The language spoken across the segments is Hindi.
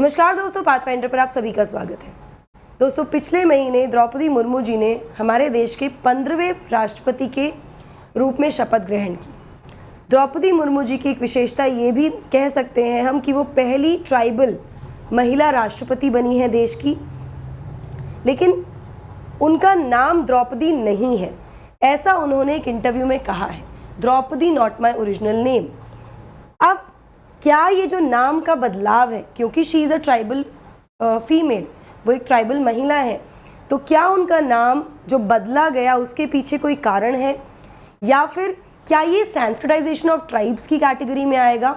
नमस्कार दोस्तों, पाथफाइंडर पर आप सभी का स्वागत है। दोस्तों, पिछले महीने द्रौपदी मुर्मू जी ने हमारे देश के 15वें राष्ट्रपति के रूप में शपथ ग्रहण की। द्रौपदी मुर्मू जी की एक विशेषता ये भी कह सकते हैं हम कि वो पहली ट्राइबल महिला राष्ट्रपति बनी है देश की, लेकिन उनका नाम द्रौपदी नहीं है, ऐसा उन्होंने एक इंटरव्यू में कहा है। Draupadi not my original name. अब क्या ये जो नाम का बदलाव है, क्योंकि she is a tribal female, वो एक ट्राइबल महिला है, तो क्या उनका नाम जो बदला गया उसके पीछे कोई कारण है, या फिर क्या ये संस्कृताइजेशन ऑफ ट्राइब्स की कैटेगरी में आएगा,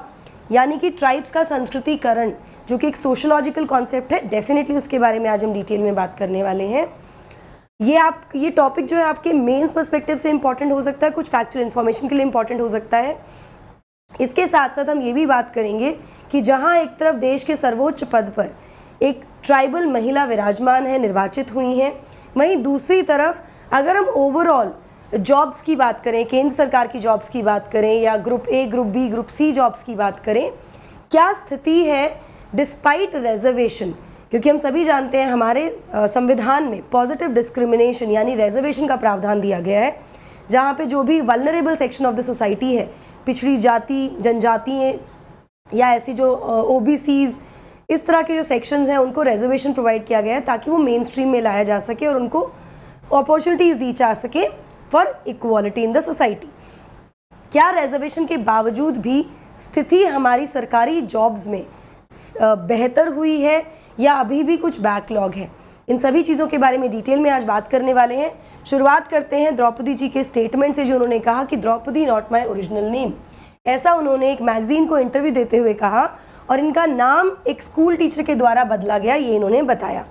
यानी कि ट्राइब्स का संस्कृतिकरण, जो कि एक सोशोलॉजिकल कॉन्सेप्ट है। डेफिनेटली उसके बारे में आज हम डिटेल में बात करने वाले हैं। ये टॉपिक जो है आपके मेंस पर्सपेक्टिव से इंपॉर्टेंट हो सकता है, कुछ फैक्चुअल इन्फॉर्मेशन के लिए इंपॉर्टेंट हो सकता है। इसके साथ साथ हम ये भी बात करेंगे कि जहां एक तरफ देश के सर्वोच्च पद पर एक ट्राइबल महिला विराजमान है, निर्वाचित हुई हैं, वहीं दूसरी तरफ अगर हम ओवरऑल जॉब्स की बात करें, केंद्र सरकार की जॉब्स की बात करें, या group A, group B, group C jobs की बात करें, क्या स्थिति है डिस्पाइट रिजर्वेशन। क्योंकि हम सभी जानते हैं हमारे संविधान में पॉजिटिव डिस्क्रिमिनेशन यानी रिजर्वेशन का प्रावधान दिया गया है, जहाँ पे जो भी vulnerable section of the society है, पिछड़ी जाति, जनजातियाँ या ऐसी जो ओबीसीज, इस तरह के जो सेक्शंस हैं, उनको रिजर्वेशन प्रोवाइड किया गया है ताकि वो मेन स्ट्रीम में लाया जा सके और उनको अपॉर्चुनिटीज़ दी जा सके for equality in the society. क्या रिजर्वेशन के बावजूद भी स्थिति हमारी सरकारी जॉब्स में बेहतर हुई है या अभी भी कुछ बैकलॉग है? इन सभी चीज़ों के बारे में डिटेल में आज बात करने वाले हैं। शुरुआत करते हैं द्रौपदी जी के स्टेटमेंट से, जो उन्होंने कहा कि Draupadi not my original name. ऐसा उन्होंने एक मैगजीन को इंटरव्यू देते हुए कहा, और इनका नाम एक स्कूल टीचर के द्वारा बदला गया, ये इन्होंने बताया।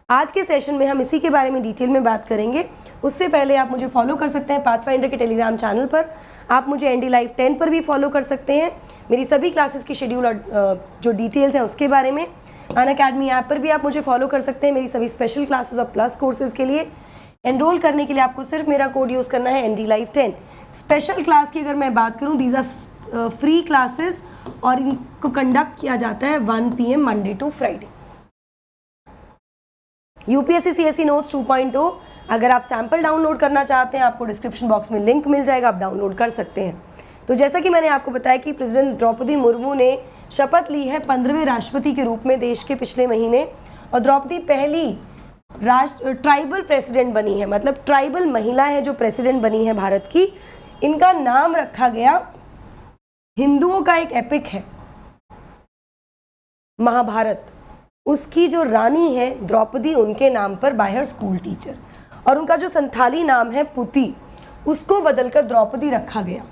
आज के सेशन में हम इसी के बारे में डिटेल में बात करेंगे। उससे पहले आप मुझे फॉलो कर सकते हैं पाथफाइंडर के टेलीग्राम चैनल पर। आप मुझे ND Live 10 पर भी फॉलो कर सकते हैं। मेरी सभी क्लासेस की शेड्यूल और जो डिटेल्स हैं उसके बारे में। अनअकैडमी ऐप पर भी आप मुझे फॉलो कर सकते हैं मेरी सभी स्पेशल क्लासेस और प्लस कोर्सेज के लिए। एनरोल करने के लिए आपको सिर्फ मेरा कोड यूज़ करना है, ND Live 10। स्पेशल क्लास की अगर मैं बात करूं, दीज आर फ्री क्लासेस और इनको कंडक्ट किया जाता है 1 PM Monday to Friday. UPSC CSE notes 2.0 अगर आप सैम्पल डाउनलोड करना चाहते हैं, आपको डिस्क्रिप्शन बॉक्स में लिंक मिल जाएगा, आप डाउनलोड कर सकते हैं। तो जैसा कि मैंने आपको बताया कि प्रेसिडेंट द्रौपदी मुर्मू ने शपथ ली है 15वें राष्ट्रपति के रूप में देश के पिछले महीने, और द्रौपदी पहली ट्राइबल प्रेसिडेंट बनी है, मतलब ट्राइबल महिला है जो प्रेसिडेंट बनी है भारत की। इनका नाम रखा गया, हिंदुओं का एक एपिक है महाभारत, उसकी जो रानी है द्रौपदी, उनके नाम पर बाय हर स्कूल टीचर, और उनका जो संथाली नाम है पुति, उसको बदलकर द्रौपदी रखा गया।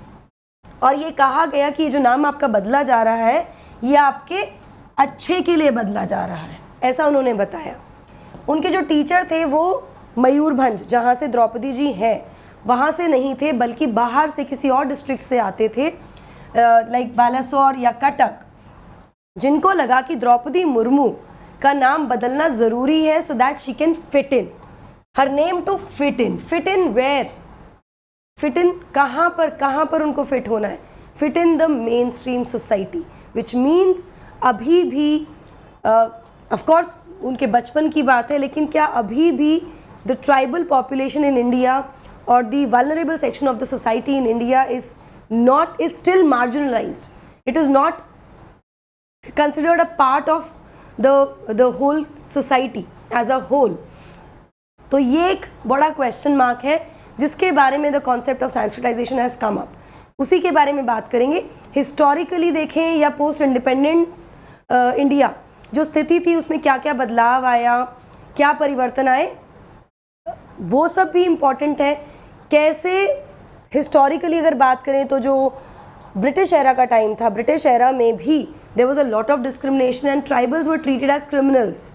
और ये कहा गया कि ये जो नाम आपका बदला जा रहा है, ये आपके अच्छे के लिए बदला जा रहा है, ऐसा उन्होंने बताया। उनके जो टीचर थे वो मयूरभंज, जहाँ से द्रौपदी जी हैं, वहाँ से नहीं थे, बल्कि बाहर से किसी और डिस्ट्रिक्ट से आते थे, लाइक बालासोर या कटक, जिनको लगा कि द्रौपदी मुर्मू का नाम बदलना ज़रूरी है so that she can fit in her name to fit in where, fit in कहाँ पर उनको फिट होना है, fit in the mainstream society, which means अभी भी ऑफ कोर्स उनके बचपन की बात है, लेकिन क्या अभी भी the tribal population in India और the vulnerable section of the society in India is still marginalised, it is not considered a part of the whole society as a whole। तो ये एक बड़ा क्वेश्चन मार्क है जिसके बारे में the concept of Sanskritisation has come up, उसी के बारे में बात करेंगे। हिस्टोरिकली देखें या पोस्ट इंडिपेंडेंट इंडिया जो स्थिति थी, उसमें क्या क्या बदलाव आया, क्या परिवर्तन आए, वो सब भी इम्पॉर्टेंट है। कैसे हिस्टोरिकली अगर बात करें तो जो ब्रिटिश एरा का टाइम था, ब्रिटिश एरा में भी there was a lot of discrimination and tribals were treated as criminals.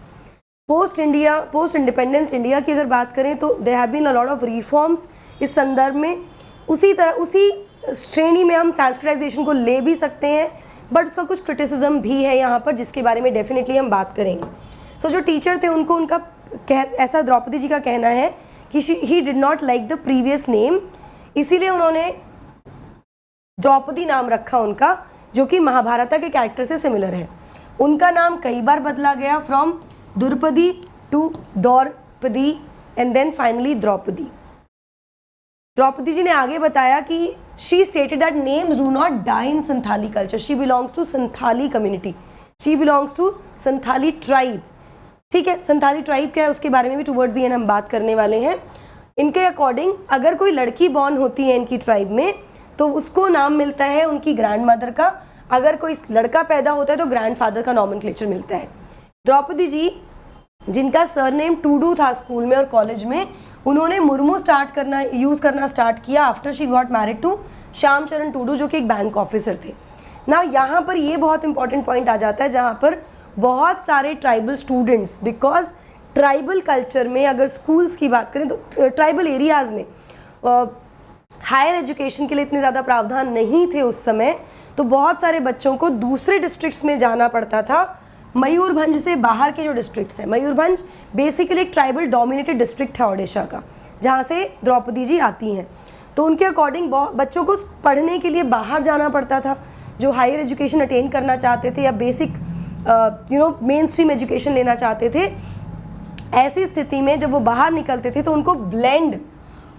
Post independence India की अगर बात करें तो there have been a lot of reforms इस संदर्भ में। उसी श्रेणी में हम संस्कृताइजेशन को ले भी सकते हैं, बट उसका कुछ क्रिटिसिज्म भी है यहाँ पर, जिसके बारे में डेफिनेटली हम बात करेंगे। सो जो टीचर थे उनका ऐसा द्रौपदी जी का कहना है कि he did not like the previous name, इसीलिए उन्होंने द्रौपदी नाम रखा उनका, जो कि महाभारत के कैरेक्टर से सिमिलर है। उनका नाम कई बार बदला गया, from Drupadi to Draupadi and then finally Draupadi. Draupadi ji ने आगे बताया कि she stated that names do not die in Santhali culture, she belongs to Santhali community, she belongs to Santhali tribe. ठीक है, संथाली ट्राइब क्या है उसके बारे में भी टुवर्ड्स द एंड हम बात करने वाले हैं। इनके अकॉर्डिंग अगर कोई लड़की बॉर्न होती है इनकी ट्राइब में तो उसको नाम मिलता है उनकी ग्रैंड मदर का, अगर कोई लड़का पैदा होता है तो ग्रैंड फादर का नॉमेनक्लेचर मिलता है। द्रौपदी जी जिनका सरनेम टूडू था स्कूल में और कॉलेज में, उन्होंने मुर्मू यूज़ करना स्टार्ट किया after she got married to Shyam Charan Tudu जो कि एक बैंक ऑफिसर थे ना। यहाँ पर ये बहुत इंपॉर्टेंट पॉइंट आ जाता है जहाँ पर बहुत सारे tribal students, because tribal culture में अगर स्कूल्स की बात करें तो ट्राइबल एरियाज़ में हायर एजुकेशन के लिए इतने ज़्यादा प्रावधान नहीं थे उस समय, तो बहुत सारे बच्चों को दूसरे डिस्ट्रिक्ट्स में जाना पड़ता था। मयूरभंज से बाहर के जो डिस्ट्रिक्ट्स हैं, मयूरभंज बेसिकली एक ट्राइबल डोमिनेटेड डिस्ट्रिक्ट है ओडिशा का, जहाँ से द्रौपदी जी आती हैं। तो उनके अकॉर्डिंग बच्चों को पढ़ने के लिए बाहर जाना पड़ता था, जो हायर एजुकेशन अटेन करना चाहते थे या बेसिक मेन स्ट्रीम एजुकेशन लेना चाहते थे। ऐसी स्थिति में जब वो बाहर निकलते थे तो उनको ब्लेंड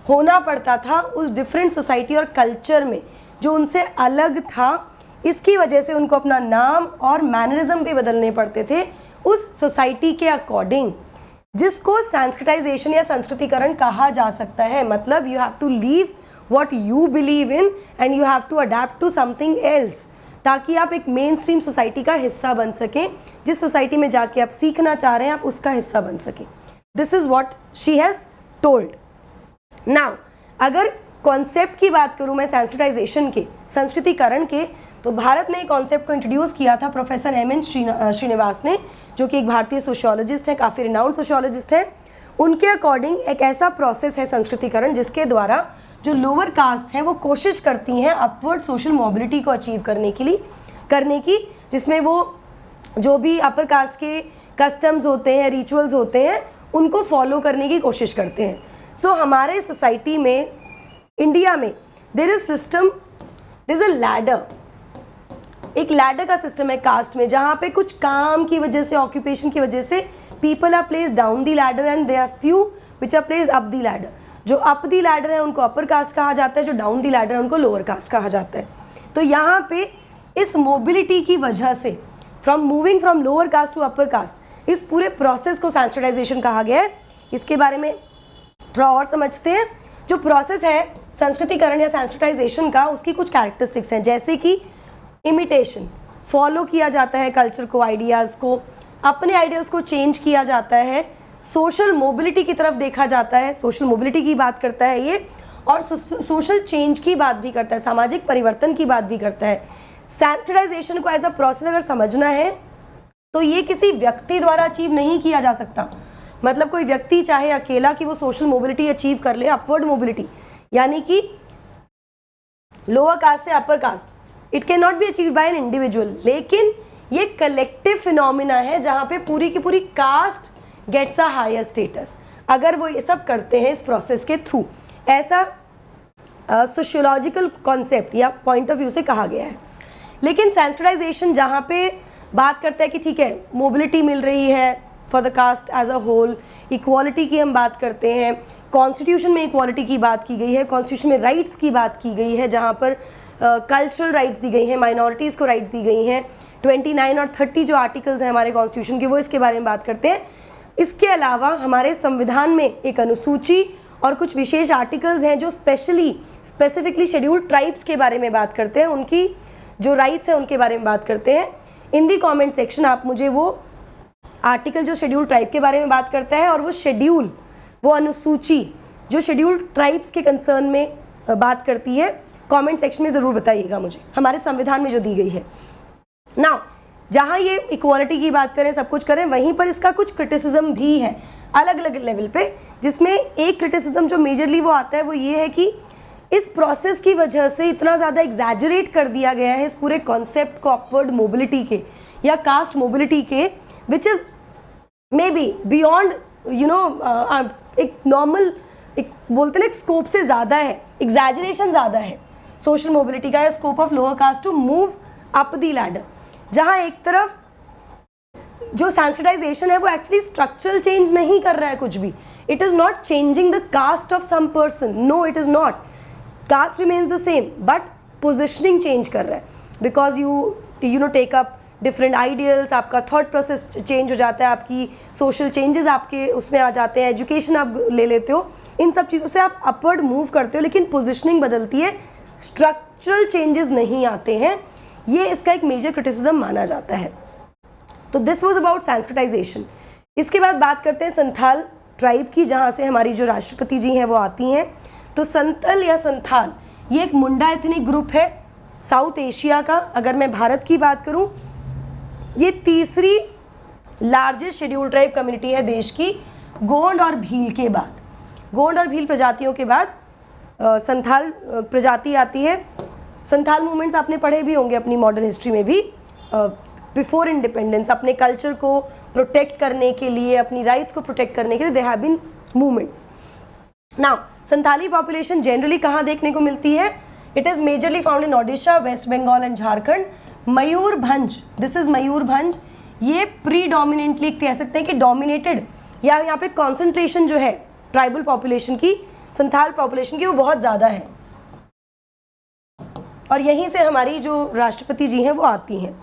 होना पड़ता था उस डिफरेंट सोसाइटी और कल्चर में जो उनसे अलग था। इसकी वजह से उनको अपना नाम और मैनरिज्म भी बदलने पड़ते थे उस सोसाइटी के अकॉर्डिंग, जिसको संस्कृताइजेशन या संस्कृतिकरण कहा जा सकता है। मतलब you have to leave what you believe in and you have to adapt to something else, ताकि आप एक मेन स्ट्रीम सोसाइटी का हिस्सा बन सकें। जिस सोसाइटी में जाके आप सीखना चाह रहे हैं आप उसका हिस्सा बन सकें। This is what she has told. Now अगर कॉन्सेप्ट की बात करूं मैं संस्कृताइजेशन के, संस्कृतिकरण के, तो भारत में एक कॉन्सेप्ट को इंट्रोड्यूस किया था प्रोफेसर एम एन श्रीनिवास ने, जो कि एक भारतीय सोशियोलॉजिस्ट हैं, काफ़ी रिनाउंड सोशियोलॉजिस्ट हैं। उनके अकॉर्डिंग एक ऐसा प्रोसेस है संस्कृतिकरण जिसके द्वारा जो लोअर कास्ट हैं वो कोशिश करती हैं अपवर्ड सोशल मोबिलिटी को अचीव करने की, जिसमें वो जो भी अपर कास्ट के कस्टम्स होते हैं, रिचुअल्स होते हैं, उनको फॉलो करने की कोशिश करते हैं। सो हमारे सोसाइटी में, इंडिया में, there is system, there is a ladder, एक लैडर का सिस्टम है कास्ट में, जहाँ पे कुछ काम की वजह से, ऑक्यूपेशन की वजह से people are placed down the ladder and there are few which are placed up the ladder. जो अप दी लैडर है उनको अपर कास्ट कहा जाता है, जो डाउन दी लैडर है उनको लोअर कास्ट कहा जाता है। तो यहाँ पे इस मोबिलिटी की वजह से, moving from lower caste to upper caste, इस पूरे प्रोसेस को संस्कृताइजेशन कहा गया है। इसके बारे में थोड़ा और समझते हैं। जो प्रोसेस है संस्कृतिकरण या संस्कृताइजेशन का, उसकी कुछ कैरेक्टरिस्टिक्स हैं, जैसे कि इमिटेशन, फॉलो किया जाता है कल्चर को, आइडियाज़ को, अपने आइडियल्स को चेंज किया जाता है, सोशल मोबिलिटी की तरफ देखा जाता है, सोशल मोबिलिटी की बात करता है ये, और सोशल चेंज की बात भी करता है, सामाजिक परिवर्तन की बात भी करता है। संस्कृताइजेशन को एज अ प्रोसेस अगर समझना है तो ये किसी व्यक्ति द्वारा अचीव नहीं किया जा सकता। मतलब कोई व्यक्ति चाहे अकेला कि वो सोशल मोबिलिटी अचीव कर ले, अपवर्ड मोबिलिटी, यानी कि लोअर कास्ट से upper caste, it can not be achieve by an individual, लेकिन ये कलेक्टिव फिनोमिना है जहाँ पे पूरी की पूरी caste gets a higher status अगर वो ये सब करते हैं इस प्रोसेस के थ्रू। ऐसा सोशियोलॉजिकल कॉन्सेप्ट या पॉइंट ऑफ व्यू से कहा गया है। लेकिन संस्कृताइजेशन जहाँ पे बात करता है कि ठीक है मोबिलिटी मिल रही है for the caste as a whole, equality की हम बात करते हैं, कॉन्स्टिट्यूशन में इक्वालिटी की बात की गई है, कॉन्स्टिट्यूशन में राइट्स की बात की गई है, जहाँ पर कल्चरल राइट्स दी गई हैं, माइनॉरिटीज़ को राइट्स दी गई हैं। 29 और 30 जो आर्टिकल्स हैं हमारे कॉन्स्टिट्यूशन के, वो इसके बारे में बात करते हैं। इसके अलावा हमारे संविधान में एक अनुसूची और कुछ विशेष आर्टिकल्स हैं जो स्पेसिफिकली शेड्यूल्ड ट्राइब्स के बारे में बात करते हैं, उनकी जो राइट्स हैं उनके बारे में बात करते हैं। इन दी कमेंट सेक्शन आप मुझे वो आर्टिकल जो शेड्यूल्ड ट्राइब के बारे में बात करता है और वो शेड्यूल, वो अनुसूची जो शेड्यूल्ड ट्राइब्स के कंसर्न में बात करती है, कमेंट सेक्शन में ज़रूर बताइएगा मुझे, हमारे संविधान में जो दी गई है। नाउ जहाँ ये इक्वालिटी की बात करें, सब कुछ करें, वहीं पर इसका कुछ क्रिटिसिज्म भी है अलग अलग लेवल पे, जिसमें एक क्रिटिसिज्म जो मेजरली वो आता है वो ये है कि इस प्रोसेस की वजह से इतना ज़्यादा एग्जैजरेट कर दिया गया है इस पूरे कॉन्सेप्ट को अपवर्ड मोबिलिटी के या कास्ट मोबिलिटी के, which is may be beyond एक नॉर्मल, एक बोलते ना एक स्कोप से ज़्यादा है, एग्जैजरेशन ज़्यादा है सोशल मोबिलिटी का या scope of lower caste to move up the ladder. जहाँ एक तरफ जो सैंसिटाइजेशन है वो एक्चुअली स्ट्रक्चरल चेंज नहीं कर रहा है कुछ भी. It is not changing the caste of some person, no it is not. Caste remains the same but positioning change कर रहा है. Because you know take up different ideals, आपका थॉट प्रोसेस चेंज हो जाता है, आपकी सोशल चेंजेस आपके उसमें आ जाते हैं, एजुकेशन आप ले लेते हो, इन सब चीज़ों से आप अपवर्ड मूव करते हो, लेकिन पोजिशनिंग बदलती है, स्ट्रक्चरल चेंजेस नहीं आते हैं. ये इसका एक मेजर क्रिटिसिज्म माना जाता है. तो दिस वॉज अबाउट संस्कृताइजेशन. इसके बाद बात करते हैं संथाल ट्राइब की, जहाँ से हमारी जो राष्ट्रपति जी हैं वो आती हैं. तो संथल या संथाल ये एक मुंडा एथनिक ग्रुप है साउथ एशिया का. अगर मैं भारत की बात करूँ, ये तीसरी लार्जेस्ट शेड्यूल्ड ट्राइब कम्युनिटी है देश की, गोंड और भील के बाद. गोंड और भील प्रजातियों के बाद संथाल प्रजाति आती है. संथाल मूवमेंट्स आपने पढ़े भी होंगे अपनी मॉडर्न हिस्ट्री में भी. बिफोर इंडिपेंडेंस अपने कल्चर को प्रोटेक्ट करने के लिए, अपनी राइट्स को प्रोटेक्ट करने के लिए they have been movements. Now Santhali population generally कहाँ देखने को मिलती है? It is majorly found in Odisha, west Bengal and Jharkhand. Mayurbhanj, this is Mayurbhanj, ये प्रीडोमिनेंटली कह सकते हैं कि डोमिनेटेड, या यहाँ पे कॉन्सेंट्रेशन जो है ट्राइबल पॉपुलेशन की, संथाल पॉपुलेशन की, वो बहुत ज़्यादा है. और यहीं से हमारी जो राष्ट्रपति जी हैं वो आती हैं.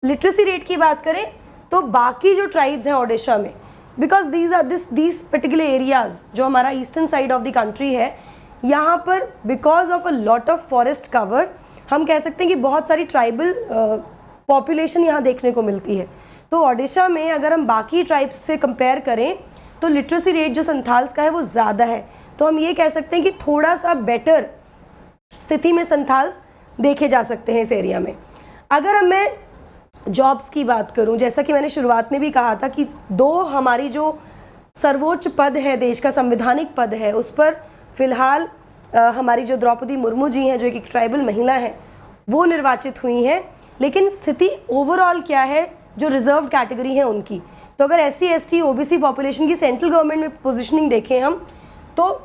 लिटरेसी रेट की बात करें तो बाकी जो ट्राइब्स हैं ओडिशा में, बिकॉज दीज पर्टिकुलर एरियाज जो हमारा eastern side of the country है, यहाँ पर because of a lot of forest cover हम कह सकते हैं कि बहुत सारी ट्राइबल पॉपुलेशन यहाँ देखने को मिलती है. तो ओडिशा में अगर हम बाकी ट्राइब्स से कंपेयर करें तो लिटरेसी रेट जो संथाल्स का है वो ज़्यादा है. तो हम ये कह सकते हैं कि थोड़ा सा बेटर स्थिति में संथाल्स देखे जा सकते हैं इस एरिया में. अगर हम मैं जॉब्स की बात करूं, जैसा कि मैंने शुरुआत में भी कहा था कि दो हमारी जो सर्वोच्च पद है देश का, संवैधानिक पद है, उस पर फिलहाल हमारी जो द्रौपदी मुर्मू जी हैं जो एक ट्राइबल महिला है वो निर्वाचित हुई हैं. लेकिन स्थिति ओवरऑल क्या है जो रिजर्व कैटेगरी है उनकी? तो अगर SC ST OBC पॉपुलेशन की सेंट्रल गवर्नमेंट में पोजिशनिंग देखें हम, तो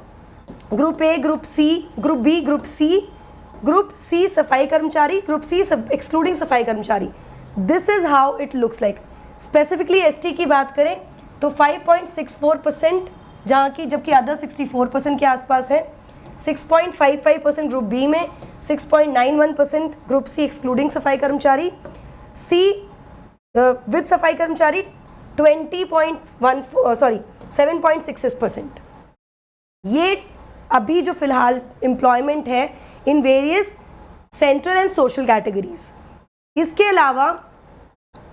group A, group C, group B, group C सफाई कर्मचारी, ग्रुप C एक्सक्लूडिंग सफाई कर्मचारी. This is how it looks like. Specifically ST की बात करें तो 5.64%, जहाँ की जबकि अदर 64% के आसपास है. 6.55% ग्रुप B में, 6.91% ग्रुप C एक्सक्लूडिंग सफाई कर्मचारी, C विद सफाई कर्मचारी 7.66%. ये अभी जो फिलहाल एम्प्लॉयमेंट है in various central and social categories. इसके अलावा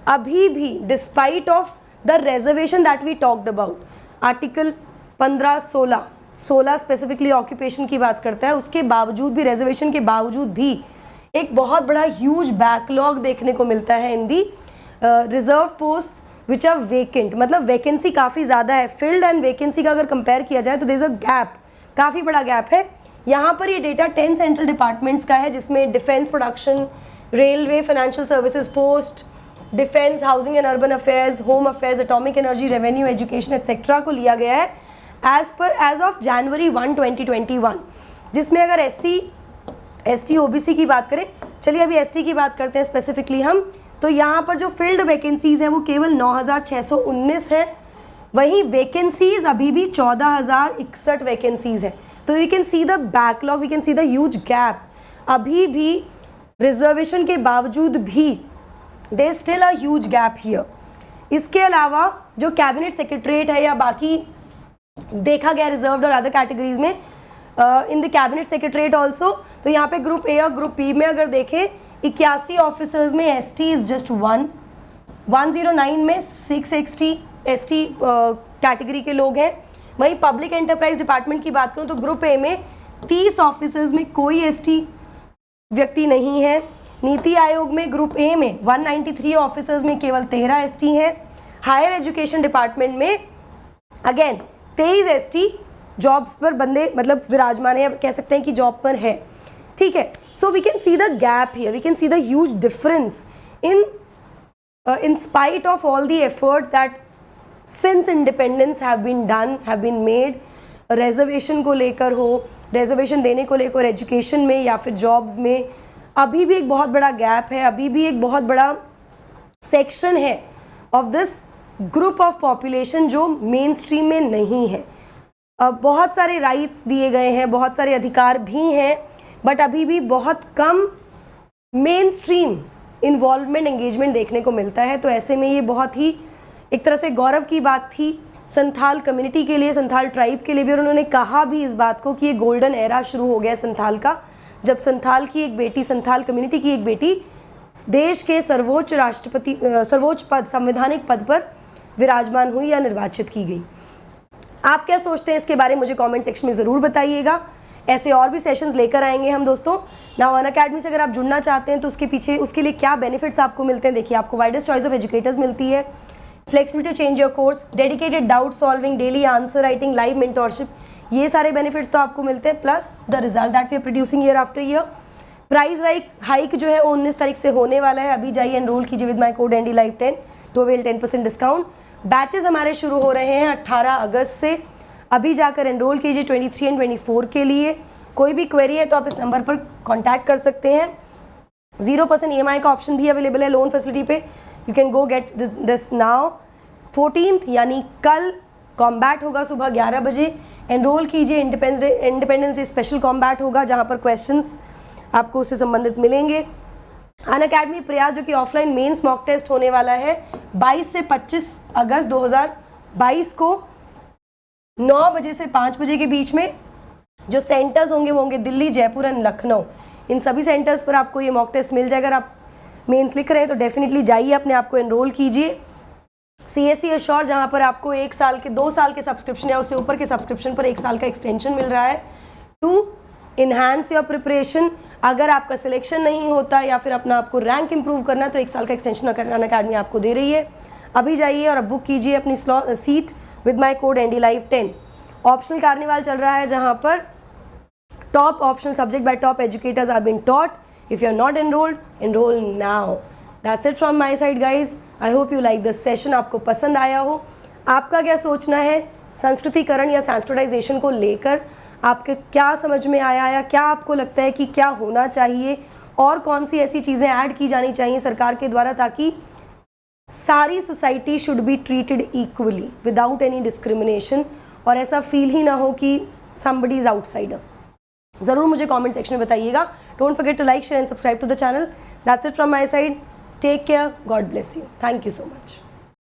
अभी भी despite of the reservation that we talked about, article 15-16 specifically occupation की बात करता है, उसके बावजूद भी, रिजर्वेशन के बावजूद भी एक बहुत बड़ा ह्यूज बैकलॉग देखने को मिलता है in the reserve post which are vacant. मतलब वैकेंसी काफ़ी ज़्यादा है. फिल्ड एंड वैकेंसी का अगर कंपेयर किया जाए तो देयर इज अ गैप, काफ़ी बड़ा गैप है. यहाँ पर ये डेटा 10 सेंट्रल डिपार्टमेंट्स का है, जिसमें defence production, railway, financial services, post, defence, housing and urban affairs, home affairs, atomic energy, revenue, education etcetera को लिया गया है एज ऑफ जनवरी 1, 2021. जिसमें अगर SC ST OBC की बात करें, चलिए अभी ST की बात करते हैं स्पेसिफिकली हम, तो यहाँ पर जो फील्ड वैकेंसीज़ हैं वो केवल 9,619 है. वहीं वैकेंसीज़ अभी भी 14,061 वैकेंसीज़ हैं. तो we can see the backlog, we can see the huge gap. अभी भी रिजर्वेशन के बावजूद भी there still a huge gap here. इसके अलावा जो कैबिनेट सेक्रेटरीट है या बाकी देखा गया रिजर्व्ड और अदर कैटेगरीज में in the cabinet secretariat also, तो यहाँ पे ग्रुप A और ग्रुप B में अगर देखें 81 ऑफिसर्स में ST इज़ जस्ट 1, 109 में 6 ST कैटेगरी के लोग हैं. वहीं पब्लिक एंटरप्राइज डिपार्टमेंट की बात करूँ तो ग्रुप A में 30 ऑफिसर्स में कोई ST व्यक्ति नहीं है. नीति आयोग में ग्रुप A में 193 ऑफिसर्स में केवल 13 ST हैं. हायर एजुकेशन डिपार्टमेंट में अगेन 23 ST जॉब्स पर बंदे मतलब विराजमान है, कह सकते हैं कि जॉब पर है. ठीक है. So we can see the gap here, we can see the huge difference in spite of all the efforts that since independence have been done, have been made. Reservation को लेकर हो, रिजर्वेशन देने को लेकर एजुकेशन में या फिर जॉब्स में अभी भी एक बहुत बड़ा गैप है. अभी भी एक बहुत बड़ा सेक्शन है of this group of population जो मेन स्ट्रीम में नहीं है। बहुत सारे राइट्स दिए गए हैं, बहुत सारे अधिकार भी हैं, बट अभी भी बहुत कम मेन स्ट्रीम इन्वॉल्वमेंट, एंगेजमेंट देखने को मिलता है। तो ऐसे में ये बहुत ही एक तरह से गौरव की बात थी संथाल कम्युनिटी के लिए, संथाल ट्राइब के लिए भी। और उन्होंने कहा भी इस बात को कि ये गोल्डन एरा शुरू हो गया संथाल का, जब संथाल की एक बेटी, संथाल कम्युनिटी की एक बेटी देश के सर्वोच्च राष्ट्रपति, सर्वोच्च पद, संवैधानिक पद पर विराजमान हुई या निर्वाचित की गई। आप क्या सोचते हैं इसके बारे में मुझे कमेंट सेक्शन में ज़रूर बताइएगा। ऐसे और भी सेशंस लेकर आएंगे हम दोस्तों। नाउ अनअकैडमी से अगर आप जुड़ना चाहते हैं तो उसके पीछे, उसके लिए क्या बेनिफिट्स आपको मिलते हैं, देखिए आपको वाइडेस्ट चॉइस ऑफ एजुकेटर्स मिलती है, flexibility to change your course, dedicated doubt solving, daily answer writing, live mentorship, ये सारे बेनिफिट्स तो आपको मिलते हैं, plus the result that we are producing year after year. Price hike जो है वो 19 तारीख से होने वाला है। अभी जाइए एनरोल कीजिए विद माई कोड NDLive10 तो अवेल 10% डिस्काउंट। बैचेस हमारे शुरू हो रहे हैं 18 अगस्त से। अभी जाकर एनरोल कीजिए 23 एंड 24 के लिए। कोई भी क्वेरी है तो आप इस नंबर पर कॉन्टैक्ट कर सकते हैं। 0% EMI का ऑप्शन भी अवेलेबल है लोन फैसिलिटी पे। You can go get this now. 14th यानी कल कॉम्बैट होगा सुबह 11 बजे। एनरोल कीजिए, इंडिपेंडेंस डे स्पेशल कॉम्बैट होगा जहाँ पर क्वेश्चंस आपको उससे संबंधित मिलेंगे। अनअकैडमी प्रयास जो कि ऑफलाइन मेंस मॉक टेस्ट होने वाला है 22 से 25 अगस्त 2022 को 9 बजे से 5 बजे के बीच में। जो सेंटर्स होंगे वो होंगे दिल्ली, जयपुर एंड लखनऊ। इन सभी सेंटर्स पर आपको ये मॉक टेस्ट मिल जाएगा। अगर आप मेंस लिख रहे हैं तो डेफिनेटली जाइए, अपने आप को एनरोल कीजिए। CSE अश्योर जहाँ पर आपको 1 साल के 2 साल के सब्सक्रिप्शन या उससे ऊपर के सब्सक्रिप्शन पर 1 साल का एक्सटेंशन मिल रहा है टू इन्हांस योर प्रिपरेशन। अगर आपका सिलेक्शन नहीं होता या फिर अपना आपको रैंक इंप्रूव करना है तो 1 साल का एक्सटेंशन अनअकैडमी आपको दे रही है। अभी जाइए और अब बुक कीजिए अपनी seat with my code NDLive10। Optional carnival चल रहा है जहाँ पर top optional subject by top educators are been taught. If you are not enrolled, enroll now. That's it from my side guys. I hope you like this session. आपको पसंद आया हो। आपका क्या सोचना है संस्कृतिकरण या सैंस्टिटाइजेशन को लेकर? आपके क्या समझ में आया या क्या आपको लगता है कि क्या होना चाहिए और कौन सी ऐसी चीज़ें ऐड की जानी चाहिए सरकार के द्वारा ताकि सारी society should be treated equally without any discrimination और ऐसा फील ही ना हो कि समबडी इज आउटसाइडर। ज़रूर मुझे कमेंट सेक्शन में बताइएगा। Don't forget to like, share and subscribe to the channel. That's it from my side. Take care, God bless you. Thank you so much.